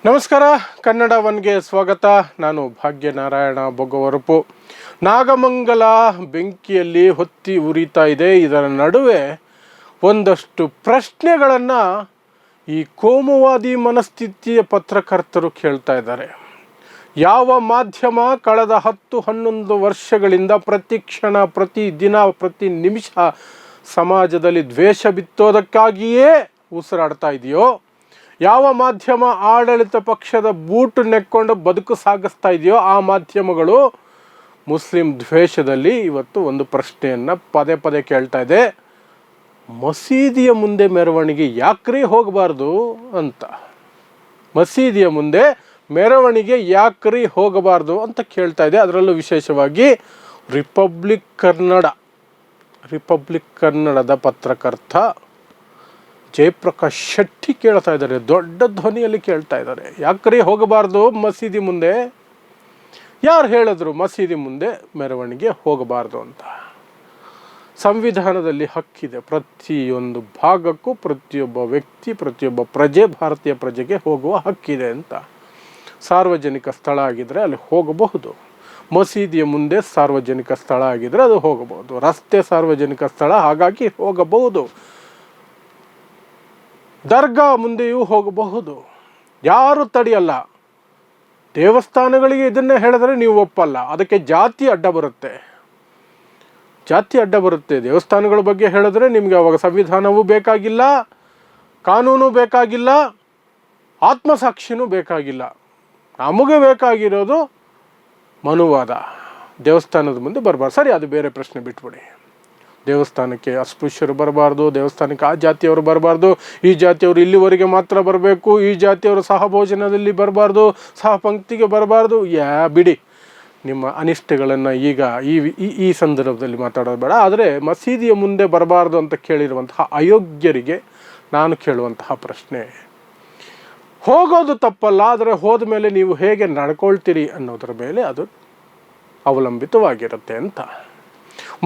ನಮಸ್ಕಾರ, ಕನ್ನಡ ಒನ್ಗೆ ಸ್ವಾಗತ. ನಾನು ಭಾಗ್ಯನಾರಾಯಣ ಬೊಗವರಪು. ನಾಗಮಂಗಲ ಬೆಂಕಿಯಲ್ಲಿ ಹೊತ್ತಿ ಉರಿತಾ ಇದೆ. ಇದರ ನಡುವೆ ಒಂದಷ್ಟು ಪ್ರಶ್ನೆಗಳನ್ನು ಈ ಕೋಮುವಾದಿ ಮನಸ್ಥಿತಿಯ ಪತ್ರಕರ್ತರು ಕೇಳ್ತಾ ಇದ್ದಾರೆ. ಯಾವ ಮಾಧ್ಯಮ ಕಳೆದ 10-11 ವರ್ಷಗಳಿಂದ ಪ್ರತಿ ಕ್ಷಣ, ಪ್ರತಿ ದಿನ, ಪ್ರತಿ ನಿಮಿಷ ಸಮಾಜದಲ್ಲಿ ದ್ವೇಷ ಬಿತ್ತೋದಕ್ಕಾಗಿಯೇ ಉಸಿರಾಡ್ತಾ ಇದೆಯೋ, ಯಾವ ಮಾಧ್ಯಮ ಆಡಳಿತ ಪಕ್ಷದ ಬೂಟು ನೆಕ್ಕೊಂಡು ಬದುಕು ಸಾಗಿಸ್ತಾ ಇದೆಯೋ ಆ ಮಾಧ್ಯಮಗಳು ಮುಸ್ಲಿಂ ದ್ವೇಷದಲ್ಲಿ ಇವತ್ತು ಒಂದು ಪ್ರಶ್ನೆಯನ್ನು ಪದೇ ಪದೇ ಕೇಳ್ತಾ ಇದೆ. ಮಸೀದಿಯ ಮುಂದೆ ಮೆರವಣಿಗೆ ಯಾಕ್ರಿ ಹೋಗಬಾರ್ದು ಅಂತ. ಮಸೀದಿಯ ಮುಂದೆ ಮೆರವಣಿಗೆ ಯಾಕ್ರಿ ಹೋಗಬಾರ್ದು ಅಂತ ಕೇಳ್ತಾ ಇದೆ. ಅದರಲ್ಲೂ ವಿಶೇಷವಾಗಿ ರಿಪಬ್ಲಿಕ್ ಕನ್ನಡದ ಪತ್ರಕರ್ತ ಜಯಪ್ರಕಾಶ್ ಶೆಟ್ಟಿ ಕೇಳ್ತಾ ಇದ್ದಾರೆ. ದೊಡ್ಡ ಧ್ವನಿಯಲ್ಲಿ ಕೇಳ್ತಾ ಇದ್ದಾರೆ, ಯಾಕ್ರಿ ಹೋಗಬಾರ್ದು ಮಸೀದಿ ಮುಂದೆ? ಯಾರು ಹೇಳಿದ್ರು ಮಸೀದಿ ಮುಂದೆ ಮೆರವಣಿಗೆ ಹೋಗಬಾರ್ದು ಅಂತ? ಸಂವಿಧಾನದಲ್ಲಿ ಹಕ್ಕಿದೆ, ಪ್ರತಿಯೊಂದು ಭಾಗಕ್ಕೂ ಪ್ರತಿಯೊಬ್ಬ ವ್ಯಕ್ತಿ, ಪ್ರತಿಯೊಬ್ಬ ಪ್ರಜೆ, ಭಾರತೀಯ ಪ್ರಜೆಗೆ ಹೋಗುವ ಹಕ್ಕಿದೆ ಅಂತ. ಸಾರ್ವಜನಿಕ ಸ್ಥಳ ಆಗಿದ್ದರೆ ಅಲ್ಲಿ ಹೋಗಬಹುದು. ಮಸೀದಿಯ ಮುಂದೆ ಸಾರ್ವಜನಿಕ ಸ್ಥಳ ಆಗಿದ್ದರೆ ಅದು ಹೋಗಬಹುದು. ರಸ್ತೆ ಸಾರ್ವಜನಿಕ ಸ್ಥಳ, ಹಾಗಾಗಿ ಹೋಗಬಹುದು. ದರ್ಗಾ ಮುಂದೆಯೂ ಹೋಗಬಹುದು, ಯಾರು ತಡೆಯಲ್ಲ. ದೇವಸ್ಥಾನಗಳಿಗೆ ಇದನ್ನೇ ಹೇಳಿದ್ರೆ ನೀವು ಒಪ್ಪಲ್ಲ, ಅದಕ್ಕೆ ಜಾತಿ ಅಡ್ಡ ಬರುತ್ತೆ. ದೇವಸ್ಥಾನಗಳ ಬಗ್ಗೆ ಹೇಳಿದ್ರೆ ನಿಮಗೆ ಅವಾಗ ಸಂವಿಧಾನವೂ ಬೇಕಾಗಿಲ್ಲ, ಕಾನೂನು ಬೇಕಾಗಿಲ್ಲ, ಆತ್ಮಸಾಕ್ಷಿನೂ ಬೇಕಾಗಿಲ್ಲ. ನಮಗೆ ಬೇಕಾಗಿರೋದು ಮನುವಾದ. ದೇವಸ್ಥಾನದ ಮುಂದೆ ಬರಬಾರ್ದು. ಸರಿ, ಅದು ಬೇರೆ ಪ್ರಶ್ನೆ, ಬಿಟ್ಬಿಡಿ. ದೇವಸ್ಥಾನಕ್ಕೆ ಅಸ್ಪೃಶ್ಯರು ಬರಬಾರ್ದು, ದೇವಸ್ಥಾನಕ್ಕೆ ಆ ಜಾತಿಯವರು ಬರಬಾರ್ದು, ಈ ಜಾತಿಯವರು ಇಲ್ಲಿವರೆಗೆ ಮಾತ್ರ ಬರಬೇಕು, ಈ ಜಾತಿಯವರು ಸಹಭೋಜನದಲ್ಲಿ ಬರಬಾರ್ದು, ಸಹ ಪಂಕ್ತಿಗೆ ಬರಬಾರ್ದು. ಬಿಡಿ, ನಿಮ್ಮ ಅನಿಷ್ಟಗಳನ್ನು ಈಗ ಈ ಸಂದರ್ಭದಲ್ಲಿ ಮಾತಾಡೋದು ಬೇಡ. ಆದರೆ ಮಸೀದಿಯ ಮುಂದೆ ಬರಬಾರ್ದು ಅಂತ ಕೇಳಿರುವಂತಹ ಅಯೋಗ್ಯರಿಗೆ ನಾನು ಕೇಳುವಂತಹ ಪ್ರಶ್ನೆ, ಹೋಗೋದು ತಪ್ಪಲ್ಲ, ಆದರೆ ಹೋದ ಮೇಲೆ ನೀವು ಹೇಗೆ ನಡ್ಕೊಳ್ತೀರಿ ಅನ್ನೋದರ ಮೇಲೆ ಅದು ಅವಲಂಬಿತವಾಗಿರುತ್ತೆ ಅಂತ.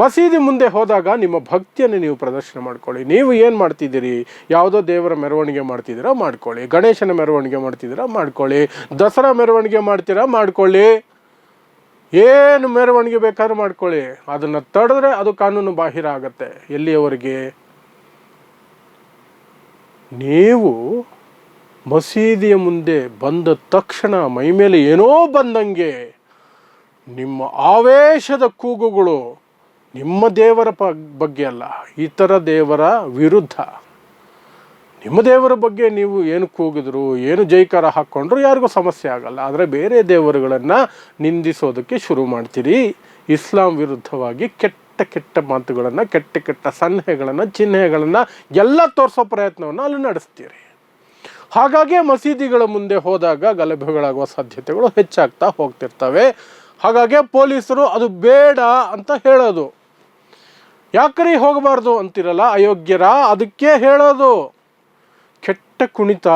ಮಸೀದಿ ಮುಂದೆ ಹೋದಾಗ ನಿಮ್ಮ ಭಕ್ತಿಯನ್ನು ನೀವು ಪ್ರದರ್ಶನ ಮಾಡ್ಕೊಳ್ಳಿ. ನೀವು ಏನು ಮಾಡ್ತಿದ್ದೀರಿ? ಯಾವುದೋ ದೇವರ ಮೆರವಣಿಗೆ ಮಾಡ್ತಿದ್ದೀರಾ, ಮಾಡ್ಕೊಳ್ಳಿ. ಗಣೇಶನ ಮೆರವಣಿಗೆ ಮಾಡ್ತಿದ್ದೀರಾ, ಮಾಡ್ಕೊಳ್ಳಿ. ದಸರಾ ಮೆರವಣಿಗೆ ಮಾಡ್ತೀರಾ, ಮಾಡ್ಕೊಳ್ಳಿ. ಏನು ಮೆರವಣಿಗೆ ಬೇಕಾದ್ರೂ ಮಾಡ್ಕೊಳ್ಳಿ. ಅದನ್ನು ತಡೆದ್ರೆ ಅದು ಕಾನೂನು ಬಾಹಿರ ಆಗತ್ತೆ. ಎಲ್ಲಿಯವರೆಗೆ? ನೀವು ಮಸೀದಿಯ ಮುಂದೆ ಬಂದ ತಕ್ಷಣ ಮೈಮೇಲೆ ಏನೋ ಬಂದಂಗೆ ನಿಮ್ಮ ಆವೇಶದ ಕೂಗುಗಳು ನಿಮ್ಮ ದೇವರ ಬಗ್ಗೆ ಅಲ್ಲ, ಇತರ ದೇವರ ವಿರುದ್ಧ. ನಿಮ್ಮ ದೇವರ ಬಗ್ಗೆ ನೀವು ಏನು ಕೂಗಿದ್ರು, ಏನು ಜೈಕಾರ ಹಾಕ್ಕೊಂಡ್ರು ಯಾರಿಗೂ ಸಮಸ್ಯೆ ಆಗಲ್ಲ. ಆದರೆ ಬೇರೆ ದೇವರುಗಳನ್ನು ನಿಂದಿಸೋದಕ್ಕೆ ಶುರು ಮಾಡ್ತೀರಿ. ಇಸ್ಲಾಂ ವಿರುದ್ಧವಾಗಿ ಕೆಟ್ಟ ಮಾತುಗಳನ್ನು, ಕೆಟ್ಟ ಸನ್ನೆಗಳನ್ನು, ಚಿಹ್ನೆಗಳನ್ನು ಎಲ್ಲ ತೋರಿಸೋ ಪ್ರಯತ್ನವನ್ನು ಅಲ್ಲಿ ನಡೆಸ್ತೀರಿ. ಹಾಗಾಗಿ ಮಸೀದಿಗಳ ಮುಂದೆ ಹೋದಾಗ ಗಲಭೆಗಳಾಗುವ ಸಾಧ್ಯತೆಗಳು ಹೆಚ್ಚಾಗ್ತಾ ಹೋಗ್ತಿರ್ತವೆ. ಹಾಗಾಗಿ ಪೊಲೀಸರು ಅದು ಬೇಡ ಅಂತ ಹೇಳೋದು. ಯಾಕ್ರಿ ಹೋಗಬಾರ್ದು ಅಂತಿರಲ್ಲ ಅಯೋಗ್ಯರ, ಅದಕ್ಕೆ ಹೇಳೋದು. ಕೆಟ್ಟ ಕುಣಿತ,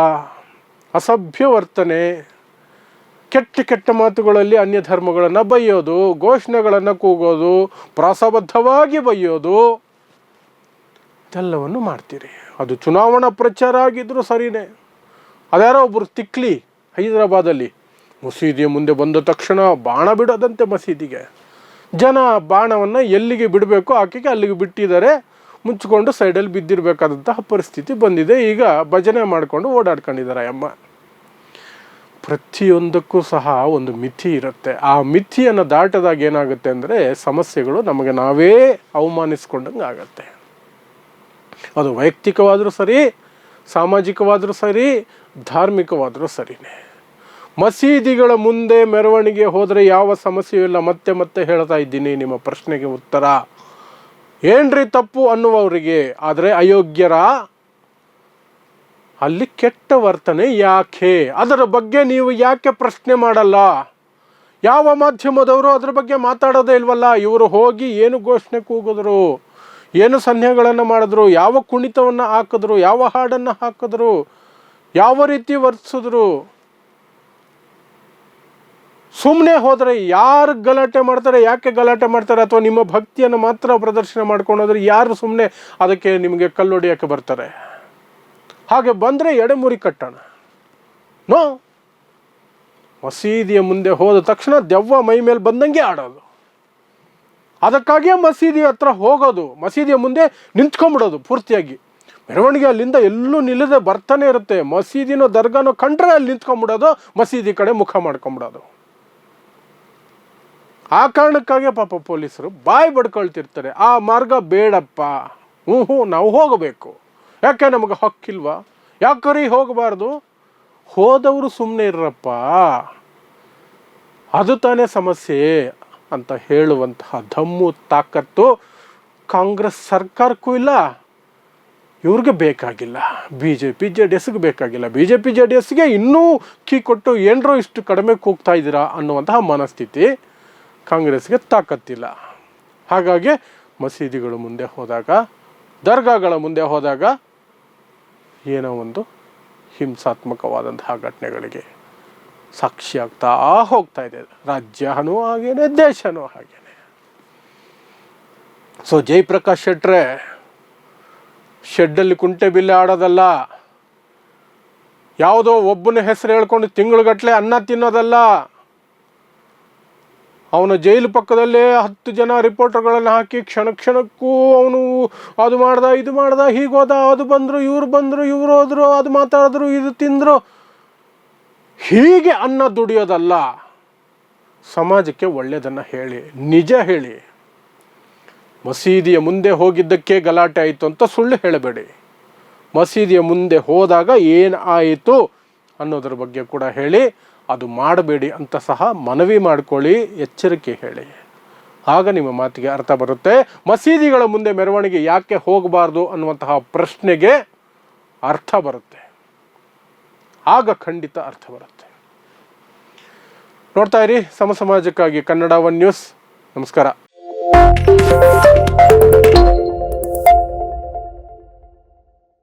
ಅಸಭ್ಯ ವರ್ತನೆ, ಕೆಟ್ಟ ಮಾತುಗಳಲ್ಲಿ ಅನ್ಯ ಧರ್ಮಗಳನ್ನು ಬೈಯೋದು, ಘೋಷಣೆಗಳನ್ನು ಕೂಗೋದು, ಪ್ರಾಸಬದ್ಧವಾಗಿ ಬೈಯೋದು, ಇದೆಲ್ಲವನ್ನು ಮಾಡ್ತೀರಿ. ಅದು ಚುನಾವಣಾ ಪ್ರಚಾರ ಆಗಿದ್ರೂ ಸರಿನೇ. ಅದ್ಯಾರೋ ಒಬ್ಬರು ತಿಕ್ಲಿ ಹೈದರಾಬಾದಲ್ಲಿ ಮಸೀದಿಯ ಮುಂದೆ ಬಂದ ತಕ್ಷಣ ಬಾಣ ಬಿಡೋದಂತೆ ಮಸೀದಿಗೆ. ಜನ ಬಾಣವನ್ನು ಎಲ್ಲಿಗೆ ಬಿಡಬೇಕು ಆಕೆಗೆ ಅಲ್ಲಿಗೆ ಬಿಟ್ಟಿದ್ದಾರೆ, ಮುಚ್ಚಿಕೊಂಡು ಸೈಡಲ್ಲಿ ಬಿದ್ದಿರಬೇಕಾದಂತಹ ಪರಿಸ್ಥಿತಿ ಬಂದಿದೆ. ಈಗ ಭಜನೆ ಮಾಡಿಕೊಂಡು ಓಡಾಡ್ಕೊಂಡಿದ್ದಾರೆ ಅಮ್ಮ. ಪ್ರತಿಯೊಂದಕ್ಕೂ ಸಹ ಒಂದು ಮಿತಿ ಇರುತ್ತೆ. ಆ ಮಿತಿಯನ್ನು ದಾಟದಾಗ ಏನಾಗುತ್ತೆ ಅಂದರೆ ಸಮಸ್ಯೆಗಳು ನಮಗೆ ನಾವೇ ಅವಮಾನಿಸ್ಕೊಂಡಂಗೆ ಆಗತ್ತೆ. ಅದು ವೈಯಕ್ತಿಕವಾದರೂ ಸರಿ, ಸಾಮಾಜಿಕವಾದರೂ ಸರಿ, ಧಾರ್ಮಿಕವಾದರೂ ಸರಿನೇ. ಮಸೀದಿಗಳ ಮುಂದೆ ಮೆರವಣಿಗೆ ಹೋದರೆ ಯಾವ ಸಮಸ್ಯೆಯೂ ಇಲ್ಲ. ಮತ್ತೆ ಹೇಳ್ತಾ ಇದ್ದೀನಿ ನಿಮ್ಮ ಪ್ರಶ್ನೆಗೆ ಉತ್ತರ. ಏನ್ರಿ ತಪ್ಪು ಅನ್ನುವವರಿಗೆ. ಆದರೆ ಅಯೋಗ್ಯರ ಅಲ್ಲಿ ಕೆಟ್ಟ ವರ್ತನೆ ಯಾಕೆ, ಅದರ ಬಗ್ಗೆ ನೀವು ಯಾಕೆ ಪ್ರಶ್ನೆ ಮಾಡಲ್ಲ? ಯಾವ ಮಾಧ್ಯಮದವರು ಅದರ ಬಗ್ಗೆ ಮಾತಾಡೋದೇ ಇಲ್ವಲ್ಲ? ಇವರು ಹೋಗಿ ಏನು ಘೋಷಣೆ ಕೂಗಿದ್ರು, ಏನು ಸನ್ನೆಗಳನ್ನು ಮಾಡಿದ್ರು, ಯಾವ ಕುಣಿತವನ್ನು ಹಾಕಿದ್ರು, ಯಾವ ಹಾಡನ್ನು ಹಾಕಿದ್ರು, ಯಾವ ರೀತಿ ವರ್ತಿಸಿದ್ರು. ಸುಮ್ಮನೆ ಹೋದರೆ ಯಾರು ಗಲಾಟೆ ಮಾಡ್ತಾರೆ, ಯಾಕೆ ಗಲಾಟೆ ಮಾಡ್ತಾರೆ? ಅಥವಾ ನಿಮ್ಮ ಭಕ್ತಿಯನ್ನು ಮಾತ್ರ ಪ್ರದರ್ಶನ ಮಾಡ್ಕೊಂಡೋದ್ರೆ ಯಾರು ಸುಮ್ಮನೆ ಅದಕ್ಕೆ ನಿಮಗೆ ಕಲ್ಲೊಡಿಯೋಕ್ಕೆ ಬರ್ತಾರೆ? ಹಾಗೆ ಬಂದರೆ ಎಡೆಮುರಿ ಕಟ್ಟೋಣ. ನೋ, ಮಸೀದಿಯ ಮುಂದೆ ಹೋದ ತಕ್ಷಣ ದೆವ್ವ ಮೈ ಮೇಲೆ ಬಂದಂಗೆ ಆಡೋದು. ಅದಕ್ಕಾಗಿಯೇ ಮಸೀದಿ ಹತ್ರ ಹೋಗೋದು, ಮಸೀದಿಯ ಮುಂದೆ ನಿಂತ್ಕೊಂಡ್ಬಿಡೋದು ಪೂರ್ತಿಯಾಗಿ. ಮೆರವಣಿಗೆ ಅಲ್ಲಿಂದ ಎಲ್ಲೂ ನಿಲ್ಲದೆ ಬರ್ತಾನೆ ಇರುತ್ತೆ. ಮಸೀದಿನೋ ದರ್ಗಾನೋ ಕಂಡ್ರೆ ಅಲ್ಲಿ ನಿಂತ್ಕೊಂಡ್ಬಿಡೋದು, ಮಸೀದಿ ಕಡೆ ಮುಖ ಮಾಡ್ಕೊಂಬಿಡೋದು. ಆ ಕಾರಣಕ್ಕಾಗಿ ಪಾಪ ಪೊಲೀಸರು ಬಾಯಿ ಬಡ್ಕೊಳ್ತಿರ್ತಾರೆ, ಆ ಮಾರ್ಗ ಬೇಡಪ್ಪ, ನಾವು ಹೋಗಬೇಕು. ಯಾಕೆ ನಮಗೆ ಹಕ್ಕಿಲ್ವಾ? ಯಾಕರಿ ಹೋಗಬಾರ್ದು? ಹೋದವರು ಸುಮ್ಮನೆ ಇರ್ರಪ್ಪ, ಅದು ತಾನೇ ಸಮಸ್ಯೆ ಅಂತ ಹೇಳುವಂತಹ ದಮ್ಮು ತಾಕತ್ತು ಕಾಂಗ್ರೆಸ್ ಸರ್ಕಾರಕ್ಕೂ ಇಲ್ಲ, ಇವ್ರಿಗೆ ಬೇಕಾಗಿಲ್ಲ. BJP JDSಗೆ ಬೇಕಾಗಿಲ್ಲ. BJP JDSಗೆ ಇನ್ನೂ ಕೀ ಕೊಟ್ಟು ಏನರೋ ಇಷ್ಟು ಕಡಿಮೆ ಕೂಗ್ತಾ ಇದ್ದೀರಾ ಅನ್ನುವಂತಹ ಮನಸ್ಥಿತಿ ಕಾಂಗ್ರೆಸ್ಗೆ ತಾಕತ್ತಿಲ್ಲ. ಹಾಗಾಗಿ ಮಸೀದಿಗಳ ಮುಂದೆ ಹೋದಾಗ, ದರ್ಗಾಗಳ ಮುಂದೆ ಹೋದಾಗ ಏನೋ ಒಂದು ಹಿಂಸಾತ್ಮಕವಾದಂತಹ ಘಟನೆಗಳಿಗೆ ಸಾಕ್ಷಿಯಾಗ್ತಾ ಹೋಗ್ತಾ ಇದೆ. ರಾಜ್ಯನೂ ಹಾಗೇನೆ, ದೇಶನೂ ಹಾಗೇನೆ. ಸೊ ಜಯಪ್ರಕಾಶ್ ಶೆಟ್ರೆ, ಶೆಡ್ಡಲ್ಲಿ ಕುಂಟೆ ಬಿಲ್ಲೆ ಆಡೋದಲ್ಲ, ಯಾವುದೋ ಒಬ್ಬನ ಹೆಸರು ಹೇಳ್ಕೊಂಡು ತಿಂಗಳುಗಟ್ಟಲೆ ಅನ್ನ ತಿನ್ನೋದಲ್ಲ. ಅವನ ಜೈಲು ಪಕ್ಕದಲ್ಲೇ 10 ಜನ ರಿಪೋರ್ಟರ್ಗಳನ್ನು ಹಾಕಿ ಕ್ಷಣ ಕ್ಷಣಕ್ಕೂ ಅವನು ಅದು ಮಾಡ್ದ, ಇದು ಮಾಡ್ದ, ಹೀಗೋದ, ಅದು ಬಂದರು, ಇವ್ರು ಹೋದ್ರು, ಅದು ಮಾತಾಡಿದ್ರು, ಇದು ತಿಂದರು, ಹೀಗೆ ಅನ್ನ ದುಡಿಯೋದಲ್ಲ. ಸಮಾಜಕ್ಕೆ ಒಳ್ಳೆಯದನ್ನು ಹೇಳಿ, ನಿಜ ಹೇಳಿ. ಮಸೀದಿಯ ಮುಂದೆ ಹೋಗಿದ್ದಕ್ಕೆ ಗಲಾಟೆ ಆಯಿತು ಅಂತ ಸುಳ್ಳು ಹೇಳಬೇಡಿ. ಮಸೀದಿಯ ಮುಂದೆ ಹೋದಾಗ ಏನು ಆಯಿತು ಅನ್ನೋದ್ರ ಬಗ್ಗೆ ಕೂಡ ಹೇಳಿ. ಅದು ಮಾಡಬೇಡಿ ಅಂತ ಸಹ ಮನವಿ ಮಾಡ್ಕೊಳ್ಳಿ, ಎಚ್ಚರಿಕೆ ಹೇಳಿ. ಆಗ ನಿಮ್ಮ ಮಾತಿಗೆ ಅರ್ಥ ಬರುತ್ತೆ. ಮಸೀದಿಗಳ ಮುಂದೆ ಮೆರವಣಿಗೆ ಯಾಕೆ ಹೋಗಬಾರ್ದು ಅನ್ನುವಂತಹ ಪ್ರಶ್ನೆಗೆ ಅರ್ಥ ಬರುತ್ತೆ. ಆಗ ಖಂಡಿತ ಅರ್ಥ ಬರುತ್ತೆ. ನೋಡ್ತಾ ಇರಿ ಸಮಾಜಕ್ಕಾಗಿ ಕನ್ನಡ 1 ನ್ಯೂಸ್. ನಮಸ್ಕಾರ.